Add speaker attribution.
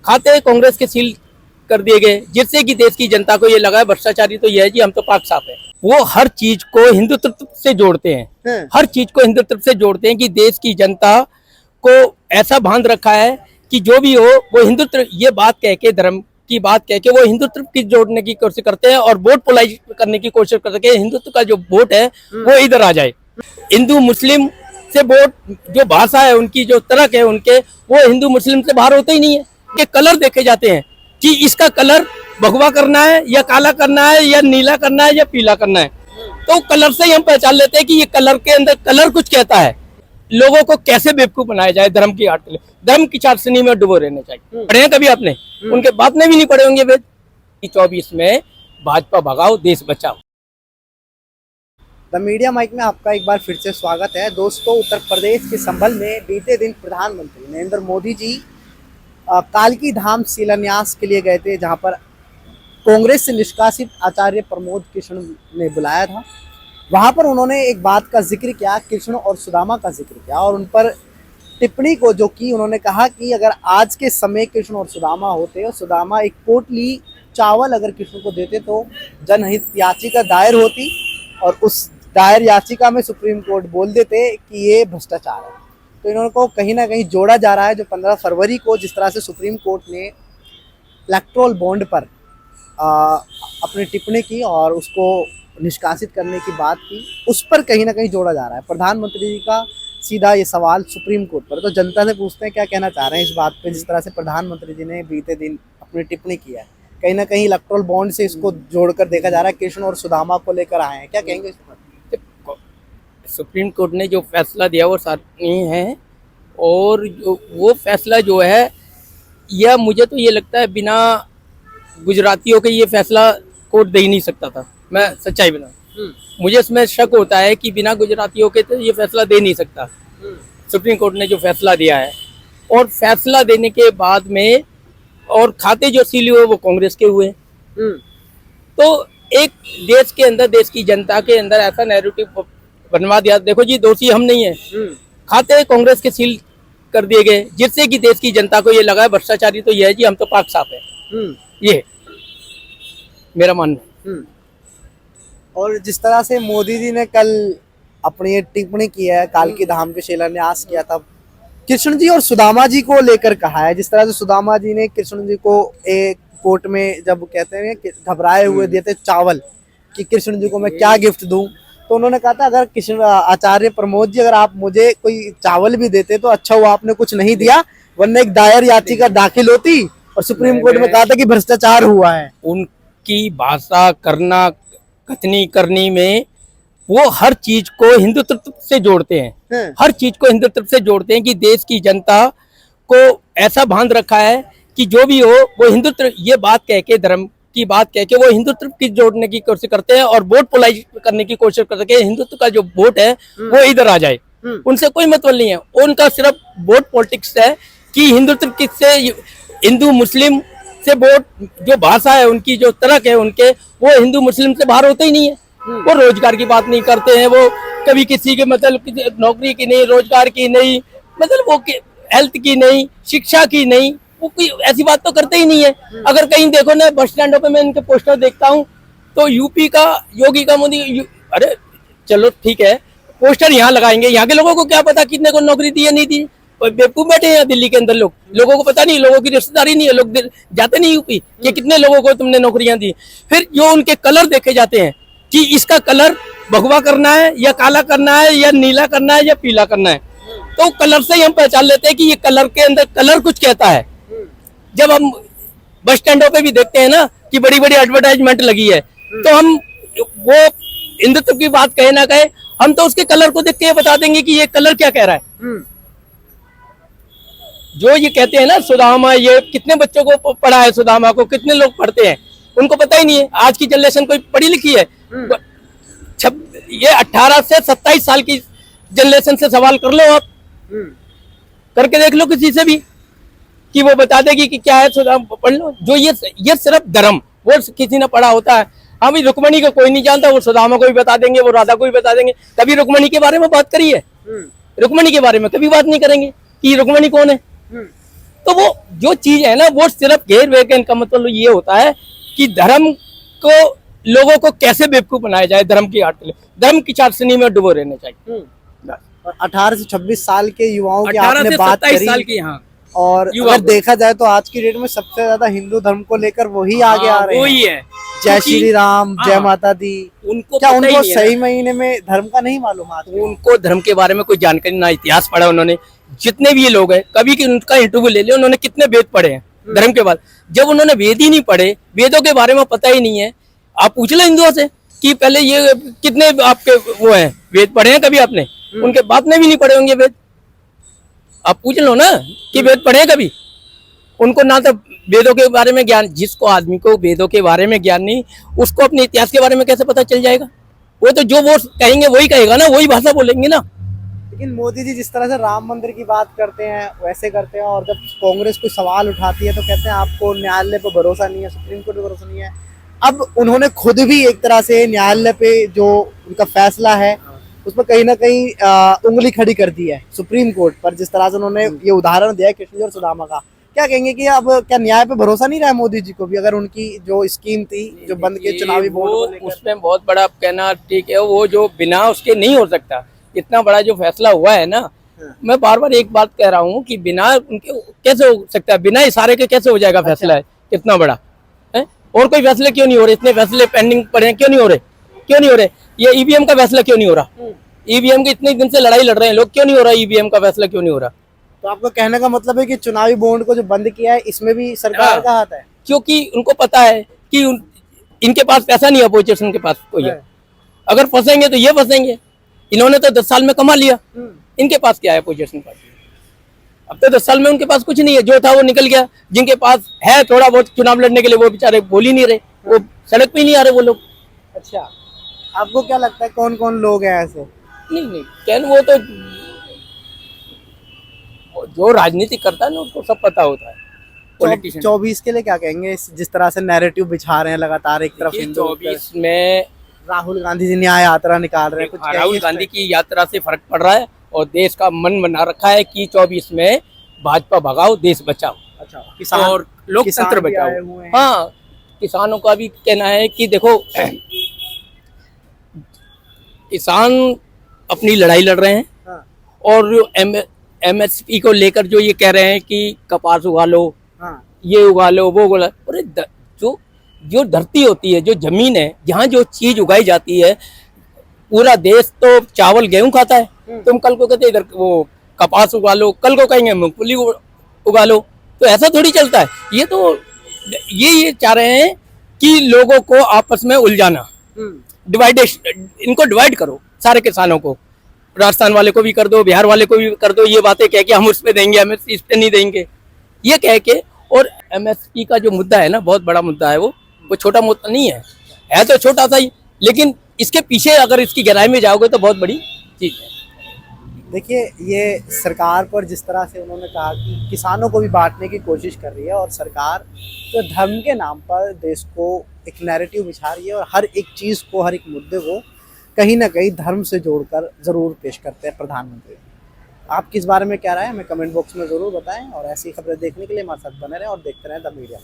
Speaker 1: खाते कांग्रेस के सील कर दिए गए, जिससे कि देश की जनता को ये लगा है भ्रष्टाचारी तो ये है जी, हम तो पाक साफ है। वो हर चीज को हिंदुत्व से जोड़ते हैं, हर चीज को हिंदुत्व से जोड़ते हैं कि देश की जनता को ऐसा बांध रखा है कि जो भी हो वो हिंदुत्व, ये बात कह के, धर्म की बात कह के वो हिंदुत्व की जोड़ने की कोशिश करते हैं और वोट पोलाइज करने की कोशिश करते हैं। हिंदुत्व का जो वोट है वो इधर आ जाए। हिंदू मुस्लिम से वोट, जो भाषा है उनकी, जो तरक है उनके, वो हिंदू मुस्लिम से बाहर होते ही नहीं है। ये कलर देखे जाते हैं कि इसका कलर भगवा करना है या काला करना है या नीला करना है या पीला करना है, तो कलर से ही हम पहचान लेते हैं कि ये कलर के अंदर कलर कुछ कहता है। लोगों को कैसे बेवकूफ बनाया जाए धर्म की आड़ के लिए, धर्म की चाशनी में डुबो रहने चाहिए। पढ़े हैं कभी आपने? उनके बाप ने भी नहीं पढ़े होंगे वेद। 24 में भाजपा भगाओ, देश बचाओ।
Speaker 2: द मीडिया माइक में आपका एक बार फिर से स्वागत है। दोस्तों, उत्तर प्रदेश के संभल में बीते दिन प्रधानमंत्री नरेंद्र मोदी जी कालकी धाम शिलान्यास के लिए गए थे, जहां पर कांग्रेस से निष्कासित आचार्य प्रमोद कृष्ण ने बुलाया था। वहां पर उन्होंने एक बात का जिक्र किया, कृष्ण और सुदामा का जिक्र किया, और उन पर टिप्पणी को जो की, उन्होंने कहा कि अगर आज के समय कृष्ण और सुदामा होते और सुदामा एक पोटली चावल अगर कृष्ण को देते तो जनहित याचिका दायर होती, और उस दायर याचिका में सुप्रीम कोर्ट बोल देते कि ये भ्रष्टाचार है। तो इन्होंने को कहीं ना कहीं जोड़ा जा रहा है। जो 15 फरवरी को जिस तरह से सुप्रीम कोर्ट ने इलेक्टोरल बॉन्ड पर अपनी टिप्पणी की और उसको निष्कासित करने की बात की, उस पर कहीं ना कहीं जोड़ा जा रहा है। प्रधानमंत्री जी का सीधा ये सवाल सुप्रीम कोर्ट पर, तो जनता से पूछते हैं क्या कहना चाह रहे हैं इस बात पे, जिस तरह से प्रधानमंत्री जी ने बीते दिन अपनी टिप्पणी की है। कहीं ना कहीं इलेक्टोरल बॉन्ड से इसको जोड़कर देखा जा रहा है, कृष्ण और सुदामा को लेकर आए हैं, क्या कहेंगे इस पर?
Speaker 1: सुप्रीम कोर्ट ने जो फैसला दिया वो सार्थी है, और वो फैसला जो है, यह मुझे तो ये लगता है बिना गुजरातियों के ये फैसला कोर्ट दे ही नहीं सकता था। मैं सच्चाई बता, मुझे इसमें शक होता है कि बिना गुजरातियों के तो ये फैसला दे नहीं सकता। सुप्रीम कोर्ट ने जो फैसला दिया है, और फैसला देने के बाद में और खाते जो सील हुए वो कांग्रेस के हुए, तो एक देश के अंदर, देश की जनता के अंदर ऐसा नैरेटिव बनवा दिया। देखो जी, दोषी हम नहीं है, खाते कांग्रेस के सील कर दिए गए, जिससे कि देश की जनता को ये लगा है भ्रष्टाचारी तो ये है जी, हम तो पाक साफ है। ये मेरा मानना है।
Speaker 2: और जिस तरह से मोदी जी ने कल अपनी टिप्पणी की है, कालकी धाम के शिलान्यास किया था, कृष्ण जी और सुदामा जी को लेकर कहा है। जिस तरह से सुदामा जी ने कृष्ण जी को एक कोर्ट में जब कहते हैं कि घबराए हुए देते चावल कि कृष्ण जी को मैं क्या गिफ्ट दूं, तो उन्होंने कहा था अगर कृष्ण आचार्य प्रमोद जी, अगर आप मुझे कोई चावल भी देते तो अच्छा हुआ, आपने कुछ नहीं दिया, वरना एक दायर याचिका दाखिल होती और सुप्रीम कोर्ट में कहा था कि भ्रष्टाचार हुआ है।
Speaker 1: उनकी भाषा करना, कथनी करनी में वो हर चीज को हिंदुत्व से जोड़ते हैं, हर चीज को हिंदुत्व से जोड़ते हैं कि देश की जनता को ऐसा बांध रखा है कि जो भी हो वो हिंदुत्व, ये बात कह के, धर्म की बात कह के वो हिंदुत्व की जोड़ने की कोशिश करते हैं और वोट पोलाइज करने की कोशिश करते हैं। हिंदुत्व का जो वोट है वो इधर आ जाए, उनसे कोई मतलब नहीं है। उनका सिर्फ वोट पॉलिटिक्स है कि हिंदुत्व किससे, हिंदू मुस्लिम से वोट, जो भाषा है उनकी, जो तरक है उनके, वो हिंदू मुस्लिम से बाहर होते ही नहीं है। वो रोजगार की बात नहीं करते हैं, वो कभी किसी के मतलब नौकरी की नहीं, रोजगार की नहीं, मतलब वो हेल्थ की नहीं, शिक्षा की नहीं, वो कोई ऐसी बात तो करते ही नहीं है। अगर कहीं देखो ना, बस स्टैंडों पे मैं इनके पोस्टर देखता हूँ तो यूपी का योगी का मोदी, अरे चलो ठीक है, पोस्टर यहाँ लगाएंगे, यहाँ के लोगों को क्या पता कितने को नौकरी दी या नहीं दी। बेवकूफ बैठे हैं दिल्ली के अंदर लोग, लोगों को पता नहीं, लोगों की रिश्तेदारी नहीं है, लोग जाते नहीं यूपी कि कितने लोगों को तुमने नौकरियां दी। फिर जो उनके कलर देखे जाते हैं कि इसका कलर भगवा करना है या काला करना है या नीला करना है या पीला करना है, तो कलर से ही हम पहचान लेते हैं कि ये कलर के अंदर कलर कुछ कहता है। जब हम बस स्टैंडों पे भी देखते हैं ना कि बड़ी बड़ी एडवर्टाइजमेंट लगी है, तो हम वो हिंदुत्व की बात कहे ना कहे, हम तो उसके कलर को देख के बता देंगे कि ये कलर क्या कह रहा है। जो ये कहते हैं ना सुदामा, ये कितने बच्चों को पढ़ा है, सुदामा को कितने लोग पढ़ते हैं, उनको पता ही नहीं है। आज की जनरेशन कोई पढ़ी लिखी है? ये 18 से 27 साल की जनरेशन से सवाल कर लो आप, करके देख लो किसी से भी कि वो बता देगी कि क्या है, सुदामा पढ़ लो। जो ये सिर्फ धर्म, वो किसी ने पढ़ा होता है। अभी रुक्मणी को कोई नहीं जानता, वो सुदामा को भी बता देंगे, वो राधा को भी बता देंगे। कभी रुक्मणी के बारे में बात करी है? रुक्मणी के बारे में कभी बात नहीं करेंगे कि रुक्मणी कौन है। तो वो जो चीज है ना, वो सिर्फ घेर वेर के, इनका मतलब ये होता है कि धर्म को, लोगों को कैसे बेवकूफ बनाया जाए धर्म की आड़ के लिए, धर्म की चाशनी में डुबो रहने चाहिए।
Speaker 2: और 18 से 26 साल के युवाओं की
Speaker 1: 18
Speaker 2: आपने
Speaker 1: से
Speaker 2: बात
Speaker 1: 27
Speaker 2: करी,
Speaker 1: साल की, हाँ,
Speaker 2: और
Speaker 1: युवा
Speaker 2: अगर
Speaker 1: को।
Speaker 2: देखा जाए तो आज की डेट में सबसे ज्यादा हिंदू धर्म को लेकर वही आगे आ रहे
Speaker 1: वही
Speaker 2: हैं।
Speaker 1: है,
Speaker 2: जय
Speaker 1: क्योंकि
Speaker 2: श्री राम, जय
Speaker 1: हाँ,
Speaker 2: माता दी।
Speaker 1: उनको
Speaker 2: क्या
Speaker 1: पता ही
Speaker 2: उनको
Speaker 1: नहीं है
Speaker 2: सही
Speaker 1: ना।
Speaker 2: महीने में धर्म का नहीं मालूम? आज भी?
Speaker 1: उनको धर्म के बारे में कोई जानकारी ना, इतिहास पढ़ा उन्होंने, जितने भी ये लोग हैं, कभी की उनका इंटरव्यू ले लिया, उन्होंने कितने वेद पढ़े हैं धर्म के बाद, जब उन्होंने वेद ही नहीं पढ़े, वेदों के बारे में पता ही नहीं है। आप पूछ लो हिंदुओं से कि पहले ये कितने आपके वो हैं वेद पढ़े हैं कभी आपने, उनके बाप ने भी नहीं पढ़े होंगे वेद। आप पूछ लो ना कि वेद पढ़े हैं कभी, उनको ना तो वेदों के बारे में ज्ञान, जिसको आदमी को वेदों के बारे में ज्ञान नहीं, उसको अपने इतिहास के बारे में कैसे पता चल जाएगा? वो तो जो वो कहेंगे वही कहेगा ना, वही भाषा बोलेंगे ना।
Speaker 2: लेकिन मोदी जी जिस तरह से राम मंदिर की बात करते हैं वैसे करते हैं, और जब कांग्रेस कोई सवाल उठाती है तो कहते हैं आपको न्यायालय पर भरोसा नहीं है, सुप्रीम कोर्ट पे भरोसा नहीं है। अब उन्होंने खुद भी एक तरह से न्यायालय पे जो उनका फैसला है उस पर कहीं ना कहीं उंगली खड़ी कर दी है सुप्रीम कोर्ट पर, जिस तरह से उन्होंने ये उदाहरण दिया है कृष्ण और सुदामा का। क्या कहेंगे कि अब क्या न्याय पे भरोसा नहीं रहा है मोदी जी को भी, अगर उनकी जो स्कीम थी जो बंद के चुनावी बोर्ड को लेकर?
Speaker 1: उसमें बहुत बड़ा कहना ठीक है, वो जो बिना उसके नहीं हो सकता, इतना बड़ा जो फैसला हुआ है ना, मैं बार बार एक बात कह रहा हूँ कि बिना उनके कैसे हो सकता है, बिना इशारे के कैसे हो जाएगा फैसला है इतना बड़ा है? और कोई फैसले क्यों नहीं हो रहे? इतने फैसले पेंडिंग पड़े हैं, क्यों नहीं हो रहे? क्यों नहीं हो रहे? ये ईवीएम का फैसला क्यों नहीं हो रहा? ईवीएम की इतने दिन से लड़ाई लड़ रहे हैं लोग, क्यों नहीं हो रहा? ईवीएम का फैसला क्यों नहीं हो रहा?
Speaker 2: तो आपका कहने का मतलब है कि चुनावी बॉन्ड को जो बंद किया है इसमें भी सरकार का हाथ है?
Speaker 1: क्योंकि उनको पता है कि इनके पास पैसा नहीं है, अपोजिशन के पास कोई है। अगर फंसेंगे तो ये फंसेंगे, इन्होंने तो 10 साल में कमा लिया, इनके पास क्या है अपोजिशन पार्टी? अब तो 10 साल में उनके पास कुछ नहीं है, जो था वो निकल गया। जिनके पास है थोड़ा बहुत चुनाव लड़ने के लिए, वो बेचारे बोल ही नहीं रहे, वो सड़क पे ही नहीं आ रहे वो लोग।
Speaker 2: अच्छा, आपको क्या लगता है कौन कौन लोग हैं ऐसे?
Speaker 1: नहीं कैन, वो तो जो राजनीति करता है ना उसको सब पता होता है। पॉलिटिशियन
Speaker 2: 24 के लिए क्या कहेंगे, जिस तरह से नैरेटिव बिछा रहे हैं लगातार, एक तरफ हिंदू,
Speaker 1: 24 में
Speaker 2: राहुल गांधी जी न्याय यात्रा निकाल रहे हैं, कुछ
Speaker 1: राहुल
Speaker 2: कहिए इस
Speaker 1: गांधी
Speaker 2: पे?
Speaker 1: की यात्रा से फर्क पड़ रहा है और देश का मन बना रखा है कि 24 में भाजपा भगाओ देश बचाओ,
Speaker 2: अच्छा, किसान
Speaker 1: और लोकतंत्र
Speaker 2: भी आए
Speaker 1: बचाओ।
Speaker 2: हुए हैं।
Speaker 1: हाँ, किसानों का भी कहना है कि देखो किसान अपनी लड़ाई लड़ रहे हैं,
Speaker 2: हाँ,
Speaker 1: और एमएसपी को लेकर जो ये कह रहे हैं कि कपास उगा लो,
Speaker 2: हाँ,
Speaker 1: ये उगा लो, वो उगा लो। अरे जो जो धरती होती है, जो जमीन है, जहाँ जो चीज उगाई जाती है, पूरा देश तो चावल गेहूं खाता है। तुम कल को कहते इधर वो कपास उगा लो, कल को कहेंगे मूंगफली उगा लो, तो ऐसा थोड़ी चलता है। ये तो ये चाह रहे हैं कि लोगों को आपस में उलझाना, डिवाइडेशन, इनको डिवाइड करो सारे किसानों को, राजस्थान वाले को भी कर दो, बिहार वाले को भी कर दो, ये बातें कह के हम उस पे देंगे, हम इस पे नहीं देंगे, ये कह के। और एमएसपी का जो मुद्दा है ना, बहुत बड़ा मुद्दा है, वो छोटा मुद्दा नहीं है तो छोटा सा ही, लेकिन इसके पीछे अगर इसकी गहराई में जाओगे तो बहुत बड़ी चीज है।
Speaker 2: देखिए, ये सरकार पर जिस तरह से उन्होंने कहा कि किसानों को भी बांटने की कोशिश कर रही है, और सरकार जो धर्म के नाम पर देश को एक नैरेटिव बिछा रही है, और हर एक चीज़ को, हर एक मुद्दे को कहीं ना कहीं धर्म से जोड़कर ज़रूर पेश करते हैं प्रधानमंत्री। आप किस बारे में क्या राय है, हमें कमेंट बॉक्स में ज़रूर बताएं, और ऐसी खबरें देखने के लिए हमारे साथ बने रहें और देखते रहें द मीडिया।